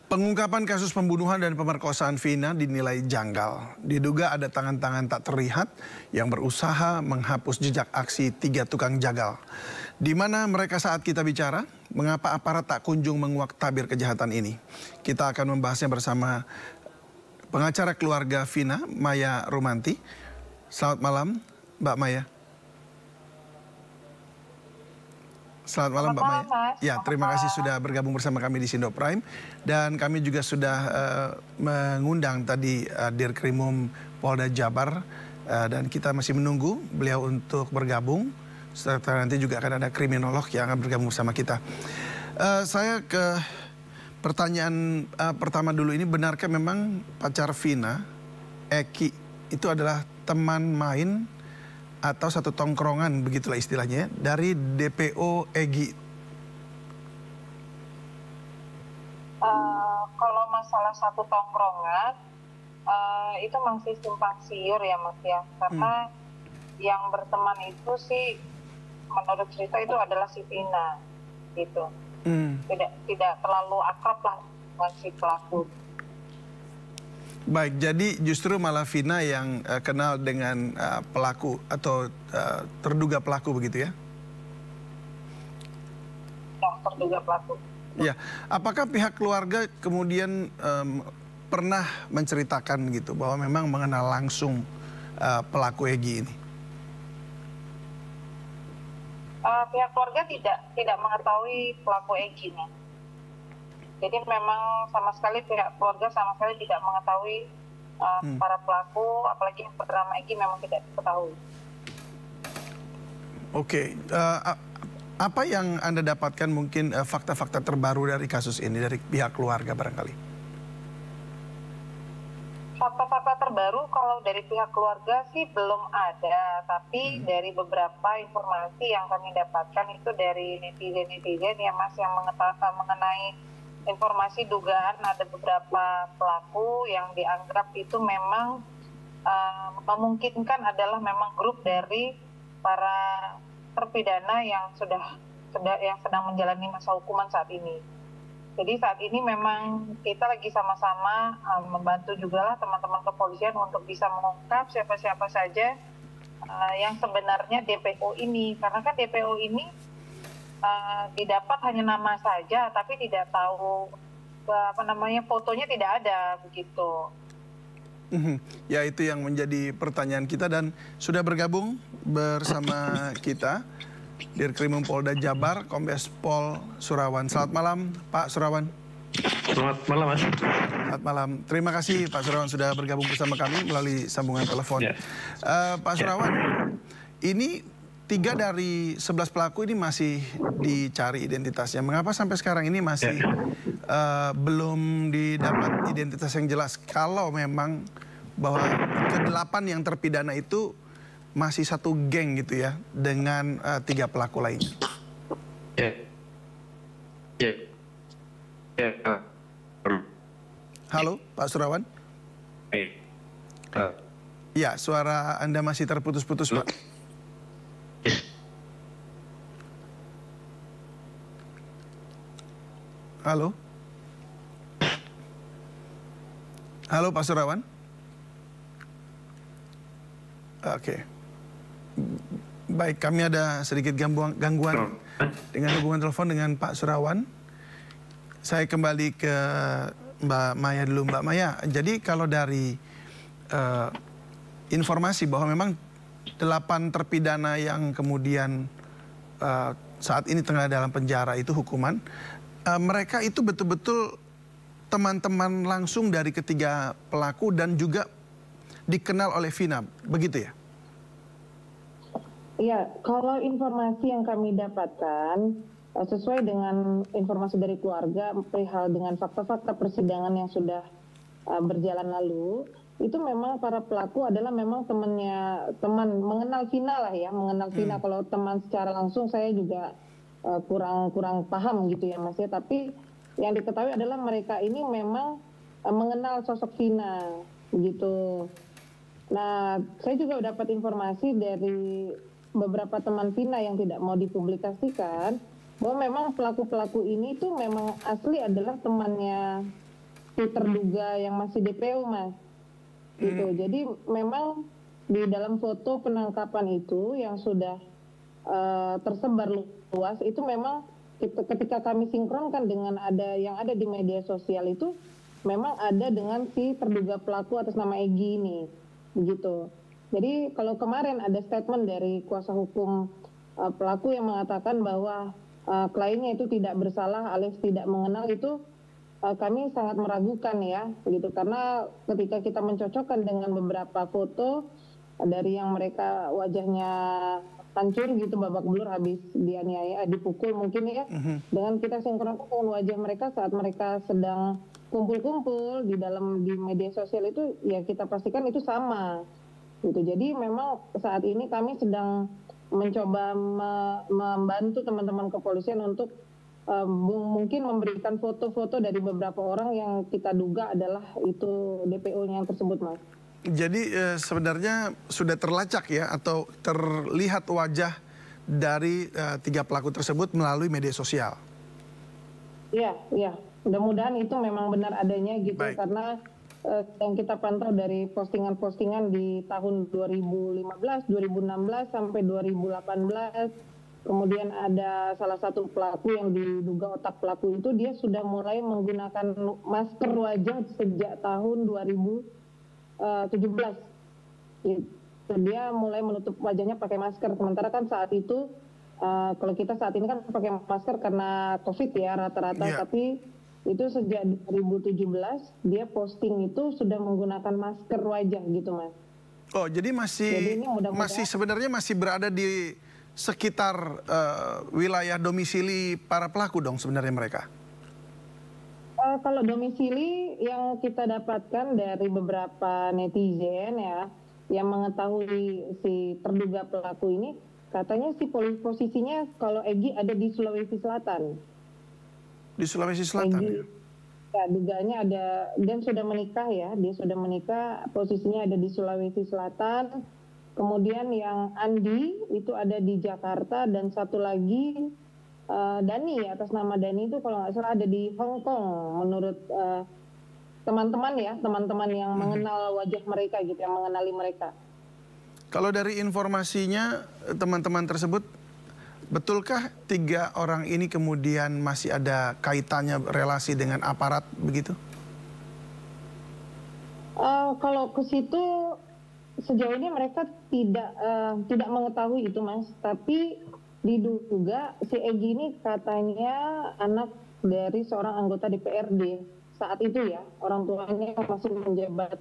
Pengungkapan kasus pembunuhan dan pemerkosaan Vina dinilai janggal. Diduga ada tangan-tangan tak terlihat yang berusaha menghapus jejak aksi 3 tukang jagal. Di mana mereka saat kita bicara, mengapa aparat tak kunjung menguak tabir kejahatan ini? Kita akan membahasnya bersama pengacara keluarga Vina, Maya Rumanti. Selamat malam, Mbak Maya. Selamat malam, Mbak Maya. Ya, terima kasih sudah bergabung bersama kami di Sindo Prime. Dan kami juga sudah mengundang tadi Dirkrimum Polda Jabar. Dan kita masih menunggu beliau untuk bergabung. Serta nanti juga akan ada kriminolog yang akan bergabung bersama kita. Saya ke pertanyaan pertama dulu ini. Benarkah memang pacar Vina, Eki, itu adalah teman main atau satu tongkrongan, begitulah istilahnya, dari DPO Egy? Kalau masalah satu tongkrongan, itu masih simpang siur ya Mas ya. Karena yang berteman itu sih, menurut cerita itu adalah si Vina, gitu. Tidak terlalu akrab lah dengan si pelaku. Baik, jadi justru malah Vina yang kenal dengan pelaku atau terduga pelaku begitu ya? Ya, terduga pelaku. Ya, apakah pihak keluarga kemudian pernah menceritakan gitu bahwa memang mengenal langsung pelaku Egy ini? Pihak keluarga tidak mengetahui pelaku Egy ini. Jadi memang sama sekali pihak keluarga sama sekali tidak mengetahui para pelaku, apalagi yang bernama Egy memang tidak diketahui. Oke, apa yang Anda dapatkan mungkin fakta-fakta terbaru dari kasus ini dari pihak keluarga barangkali? Fakta-fakta terbaru kalau dari pihak keluarga sih belum ada, tapi dari beberapa informasi yang kami dapatkan itu dari netizen ya Mas, yang mengenai informasi dugaan ada beberapa pelaku yang dianggap itu memang memungkinkan adalah memang grup dari para terpidana yang sedang menjalani masa hukuman saat ini. Jadi saat ini memang kita lagi sama-sama membantu juga lah teman-teman kepolisian untuk bisa mengungkap siapa-siapa saja yang sebenarnya DPO ini. Karena kan DPO ini didapat hanya nama saja, tapi tidak tahu fotonya tidak ada begitu. Ya, itu yang menjadi pertanyaan kita dan sudah bergabung bersama kita Dirkrimum Polda Jabar, Kombes Pol Surawan. Selamat malam, Pak Surawan. Selamat malam, Mas. Selamat malam. Terima kasih Pak Surawan sudah bergabung bersama kami melalui sambungan telepon. Ya. Pak Surawan, ini 3 dari 11 pelaku ini masih dicari identitasnya. Mengapa sampai sekarang ini masih belum didapat identitas yang jelas? Kalau memang bahwa ke-8 yang terpidana itu masih satu geng gitu ya dengan 3 pelaku lainnya. Halo, Pak Surawan. Ya, suara Anda masih terputus-putus, Pak. Halo? Halo Pak Surawan? Oke. Baik, kami ada sedikit gangguan dengan hubungan telepon dengan Pak Surawan. Saya kembali ke Mbak Maya dulu. Mbak Maya, jadi kalau dari informasi bahwa memang 8 terpidana yang kemudian saat ini tengah dalam penjara itu hukuman, mereka itu betul-betul teman-teman langsung dari ketiga pelaku dan juga dikenal oleh Vina, begitu ya? Iya, kalau informasi yang kami dapatkan sesuai dengan informasi dari keluarga perihal dengan fakta-fakta persidangan yang sudah berjalan lalu, itu memang para pelaku adalah memang teman mengenal Vina lah ya, mengenal Vina. Kalau teman secara langsung saya juga kurang paham gitu ya Mas ya, tapi yang diketahui adalah mereka ini memang mengenal sosok Vina begitu. Nah, saya juga dapat informasi dari beberapa teman Vina yang tidak mau dipublikasikan bahwa memang pelaku-pelaku ini tuh memang asli adalah temannya si terduga yang masih DPO, Mas. Gitu. Jadi memang di dalam foto penangkapan itu yang sudah tersebar luas itu memang ketika kami sinkronkan dengan yang ada di media sosial itu memang ada dengan si terduga pelaku atas nama Egy ini, begitu. Jadi kalau kemarin ada statement dari kuasa hukum pelaku yang mengatakan bahwa kliennya itu tidak bersalah alias tidak mengenal, itu kami sangat meragukan ya, gitu, karena ketika kita mencocokkan dengan beberapa foto dari yang mereka wajahnya hancur gitu, babak belur habis dianiaya, dipukul mungkin ya, dengan kita sinkronkan wajah mereka saat mereka sedang kumpul-kumpul di media sosial itu, ya kita pastikan itu sama gitu. Jadi memang saat ini kami sedang mencoba membantu teman-teman kepolisian untuk mungkin memberikan foto-foto dari beberapa orang yang kita duga adalah itu DPO-nya yang tersebut, Mas. Jadi sebenarnya sudah terlacak ya atau terlihat wajah dari 3 pelaku tersebut melalui media sosial? Iya, iya. Mudah-mudahan itu memang benar adanya gitu. Baik. Karena yang kita pantau dari postingan-postingan di tahun 2015, 2016 sampai 2018, kemudian ada salah satu pelaku yang diduga otak pelaku itu, dia sudah mulai menggunakan masker wajah sejak tahun 2017. Dia mulai menutup wajahnya pakai masker. Sementara kan saat itu, kalau kita saat ini kan pakai masker karena COVID ya rata-rata, tapi itu sejak 2017 dia posting itu sudah menggunakan masker wajah gitu, Mas. Oh, jadi masih sebenarnya masih berada di sekitar wilayah domisili para pelaku dong sebenarnya mereka? Kalau domisili yang kita dapatkan dari beberapa netizen ya, yang mengetahui si terduga pelaku ini, katanya si posisinya kalau Egy ada di Sulawesi Selatan. Di Sulawesi Selatan? Egy, ya, dugaannya ada, dan sudah menikah ya, dia sudah menikah, posisinya ada di Sulawesi Selatan. Kemudian yang Andi itu ada di Jakarta, dan satu lagi Dani, atas nama Dani itu kalau nggak salah ada di Hong Kong menurut teman-teman ya, teman-teman yang mengenal wajah mereka gitu, yang mengenali mereka. Kalau dari informasinya teman-teman tersebut, betulkah 3 orang ini kemudian masih ada kaitannya relasi dengan aparat begitu? Kalau ke situ sejauh ini mereka tidak mengetahui itu, Mas, tapi diduga si Egy ini katanya anak dari seorang anggota DPRD saat itu ya, orang tuanya masih menjabat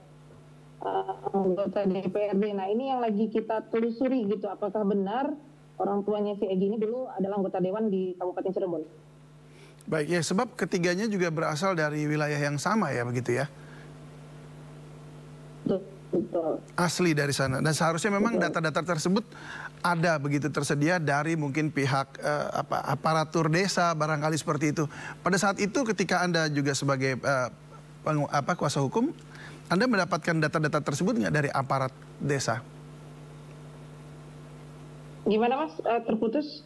anggota DPRD. Nah, ini yang lagi kita telusuri gitu, apakah benar orang tuanya si Egy ini dulu adalah anggota dewan di Kabupaten Cirebon. Baik ya, sebab ketiganya juga berasal dari wilayah yang sama ya, begitu ya? Betul. Asli dari sana, dan seharusnya memang data-data tersebut ada begitu tersedia dari mungkin pihak aparatur desa barangkali seperti itu. Pada saat itu ketika Anda juga sebagai kuasa hukum, Anda mendapatkan data-data tersebut nggak dari aparat desa? Gimana, Mas? Terputus?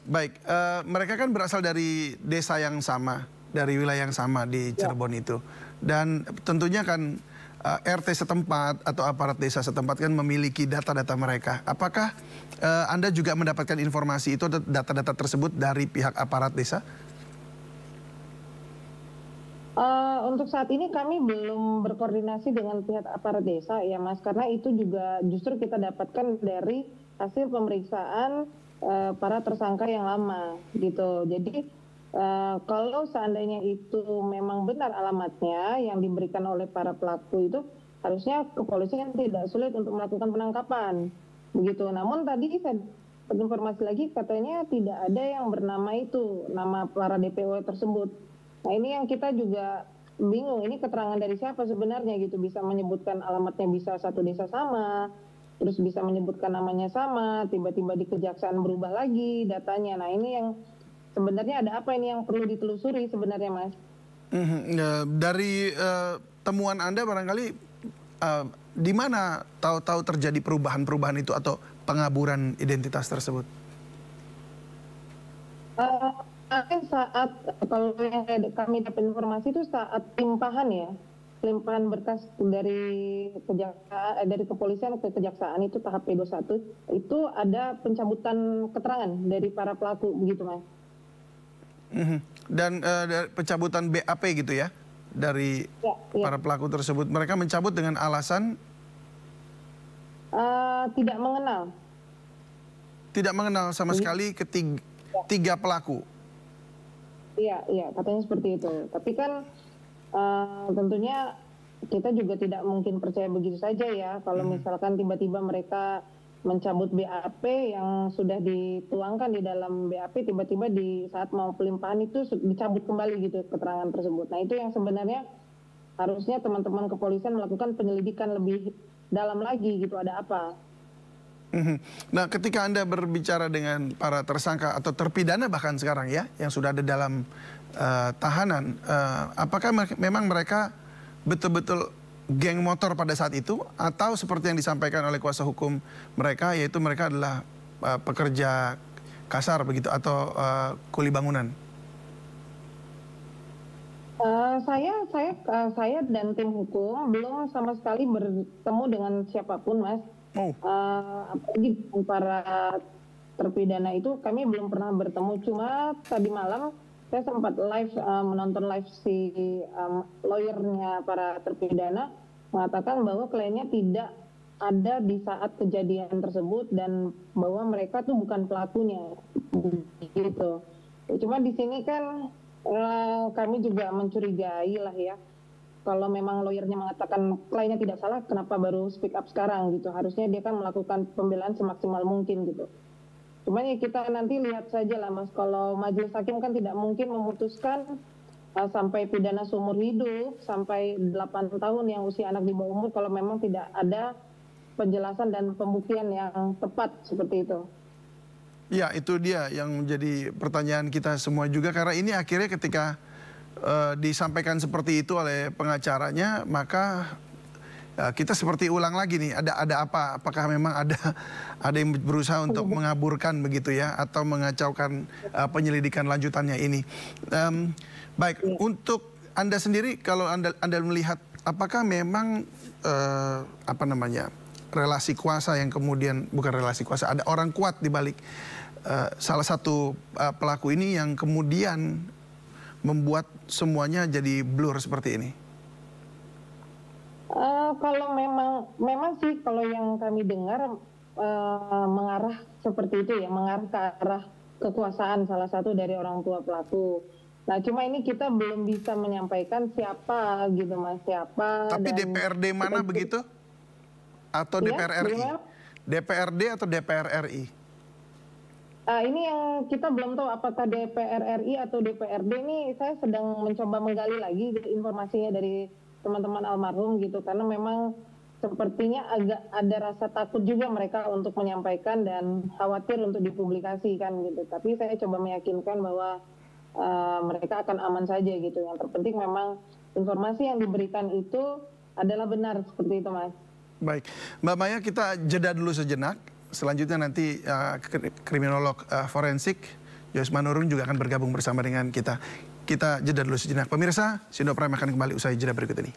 Baik, mereka kan berasal dari desa yang sama, dari wilayah yang sama di Cirebon itu, dan tentunya kan RT setempat atau aparat desa setempat kan memiliki data-data mereka. Apakah Anda juga mendapatkan informasi itu, data-data tersebut dari pihak aparat desa? Untuk saat ini kami belum berkoordinasi dengan pihak aparat desa ya, Mas, karena itu juga justru kita dapatkan dari hasil pemeriksaan para tersangka yang lama gitu. Jadi kalau seandainya itu memang benar alamatnya yang diberikan oleh para pelaku itu, harusnya kepolisian tidak sulit untuk melakukan penangkapan begitu. Namun tadi saya informasi lagi katanya tidak ada yang bernama itu, nama para DPO tersebut. Nah, ini yang kita juga bingung, ini keterangan dari siapa sebenarnya gitu, bisa menyebutkan alamatnya bisa satu desa sama, terus bisa menyebutkan namanya sama, tiba-tiba di kejaksaan berubah lagi datanya. Nah, ini yang sebenarnya ada apa ini yang perlu ditelusuri sebenarnya, Mas? Dari temuan Anda barangkali di mana tahu-tahu terjadi perubahan-perubahan itu atau pengaburan identitas tersebut? kemarin saat, kalau yang kami dapat informasi itu saat limpahan ya, limpahan berkas dari dari kepolisian ke kejaksaan itu tahap P21 itu ada pencabutan keterangan dari para pelaku begitu Mas. Dan pencabutan BAP gitu ya dari para pelaku tersebut, mereka mencabut dengan alasan tidak mengenal. Tidak mengenal sama sekali ketiga pelaku. Iya, katanya seperti itu. Tapi kan tentunya kita juga tidak mungkin percaya begitu saja ya. Kalau misalkan tiba-tiba mereka mencabut BAP yang sudah dituangkan di dalam BAP, tiba-tiba di saat mau pelimpahan itu dicabut kembali gitu keterangan tersebut. Nah itu yang sebenarnya harusnya teman-teman kepolisian melakukan penyelidikan lebih dalam lagi gitu, ada apa. Nah, ketika Anda berbicara dengan para tersangka atau terpidana bahkan sekarang ya, yang sudah ada dalam tahanan, apakah memang mereka betul-betul geng motor pada saat itu, atau seperti yang disampaikan oleh kuasa hukum mereka, yaitu mereka adalah pekerja kasar begitu, atau kuli bangunan? Saya dan tim hukum belum sama sekali bertemu dengan siapapun, Mas. Apalagi para terpidana itu kami belum pernah bertemu. Cuma tadi malam saya sempat menonton live si lawyernya para terpidana mengatakan bahwa kliennya tidak ada di saat kejadian tersebut dan bahwa mereka tuh bukan pelakunya gitu. Cuma di sini kan kami juga mencurigai lah ya. Kalau memang lawyernya mengatakan kliennya tidak salah, kenapa baru speak up sekarang gitu? Harusnya dia kan melakukan pembelaan semaksimal mungkin gitu. Cuman ya kita nanti lihat saja lah Mas, kalau majelis hakim kan tidak mungkin memutuskan sampai pidana seumur hidup, sampai 8 tahun yang usia anak di bawah umur kalau memang tidak ada penjelasan dan pembuktian yang tepat seperti itu. Ya, itu dia yang menjadi pertanyaan kita semua juga, karena ini akhirnya ketika disampaikan seperti itu oleh pengacaranya, maka kita seperti ulang lagi nih, ada apa? Apakah memang ada yang berusaha untuk mengaburkan begitu ya, atau mengacaukan penyelidikan lanjutannya ini? Baik, untuk Anda sendiri, kalau Anda melihat, apakah memang relasi kuasa yang kemudian, bukan relasi kuasa, ada orang kuat di balik salah satu pelaku ini yang kemudian membuat semuanya jadi blur seperti ini? Kalau memang sih kalau yang kami dengar mengarah seperti itu ya, mengarah ke arah kekuasaan salah satu dari orang tua pelaku. Nah cuma ini kita belum bisa menyampaikan siapa gitu Mas, siapa. Tapi DPRD mana begitu? Atau DPR RI? DPRD atau DPR RI? Ini yang kita belum tahu apakah DPR RI atau DPRD. Ini saya sedang mencoba menggali lagi informasinya dari teman-teman almarhum gitu, karena memang sepertinya agak ada rasa takut juga mereka untuk menyampaikan dan khawatir untuk dipublikasikan gitu. Tapi saya coba meyakinkan bahwa mereka akan aman saja gitu. Yang terpenting memang informasi yang diberikan itu adalah benar seperti itu Mas. Baik, Mbak Maya, kita jeda dulu sejenak. Selanjutnya nanti kriminolog forensik Joyce Manurung juga akan bergabung bersama dengan kita. Kita jeda dulu sejenak. Pemirsa, Sindo Prime akan kembali usai jeda berikut ini.